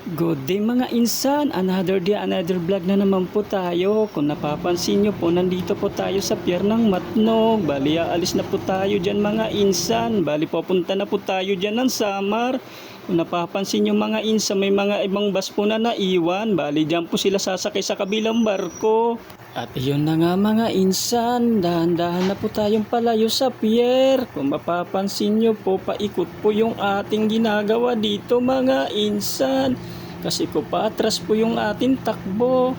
Good day mga insan, another day, another vlog na naman po tayo. Kung napapansin nyo po, nandito po tayo sa Pier ng Matnog. Bali, aalis na po tayo dyan mga insan. Bali, pupunta na po tayo dyan ng Samar. Kung napapansin nyo mga insan, may mga ibang bus po na naiwan. Bali, dyan po sila sasakay sa kabilang barko. At iyon na nga mga insan, dahan-dahan na po tayong palayo sa pier. Kung mapapansin nyo po, paikot po yung ating ginagawa dito mga insan. Kasi po paatras po yung ating takbo.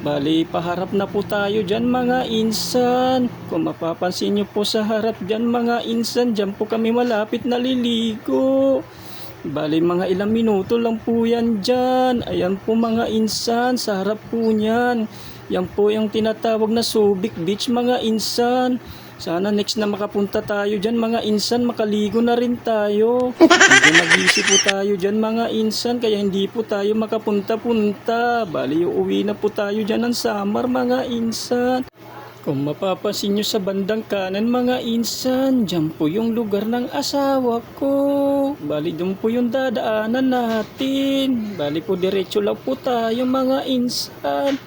Bali, paharap na po tayo dyan mga insan. Kung mapapansin nyo po sa harap dyan mga insan, dyan po kami malapit naliligo. Bali, mga ilang minuto lang po yan dyan. Ayan po mga insan, sa harap po niyan. Yan po yung tinatawag na Subic Beach mga insan. Sana next na makapunta tayo dyan mga insan, makaligo na rin tayo. Medyo mag-busy po tayo dyan mga insan, kaya hindi po tayo makapunta-punta. Bali, uuwi na po tayo dyan ng Samar mga insan. Kung mapapansin nyo sa bandang kanan mga insan, dyan po yung lugar ng asawa ko. Bali, doon po yung dadaanan natin. Bali po, diretso lang po tayo mga insan.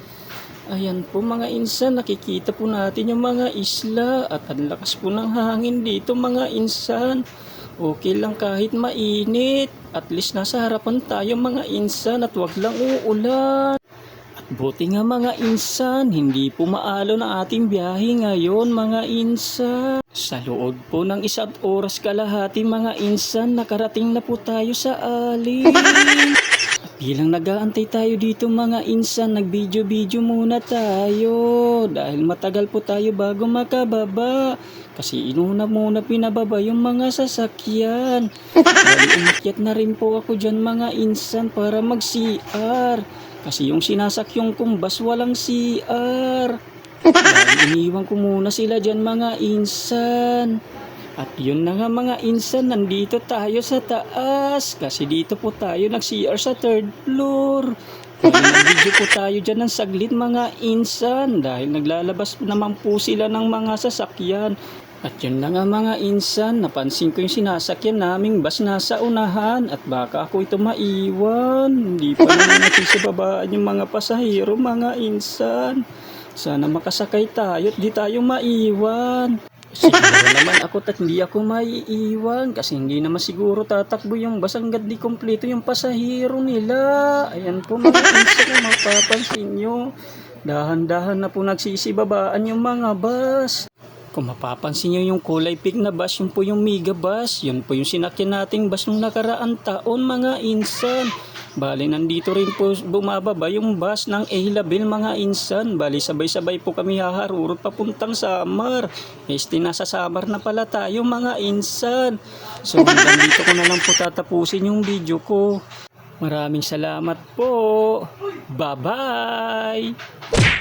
Ayan po mga insan, nakikita po natin yung mga isla at ang lakas po ng hangin dito mga insan. Okay lang kahit mainit, at least nasa harapan tayo mga insan at wag lang uulan. At buti nga mga insan, hindi po maalo ng ating biyahe ngayon mga insan. Sa loob po ng 1 oras kalahati mga insan, nakarating na po tayo sa alin. Bilang nag-aantay tayo dito mga insan, nag-video-video muna tayo dahil matagal po tayo bago makababa. Kasi inuna muna pinababa yung mga sasakyan. Bali, umakyat na rin po ako dyan mga insan para mag-CR. Kasi yung sinasakyong kong bus walang CR. Bali, iniwan ko muna sila dyan mga insan. At yun na nga mga insan, nandito tayo sa taas. Kasi dito po tayo nag-CR sa 3rd floor. Nag-video po tayo dyan ng saglit mga insan. Dahil naglalabas naman po sila ng mga sasakyan. At yun na nga mga insan, napansin ko yung sinasakyan naming bus nasa unahan. At baka ako ito maiwan. Hindi pa naman nagsisibabaan yung mga pasahero mga insan. Sana makasakay tayo at di tayo maiwan. Siguro naman ako at hindi ako maiiwan kasi hindi naman siguro tatakbo yung bus hanggat di kompleto yung pasahero nila. Ayan po mga insan, kung mapapansin nyo, dahan-dahan na po nagsisibabaan yung mga bus. Kung mapapansin nyo yung kulay pink na bus, yun po yung mega bus. Yun po yung sinakyan nating bus nung nakaraang taon mga insan. Bali, nandito rin po bumababa yung bus ng Ailabel mga insan. Bali, sabay-sabay po kami haharurot papuntang Samar. Nasa Samar na pala tayo mga insan. So, hanggang dito ko na lang po tatapusin yung video ko. Maraming salamat po. Bye-bye!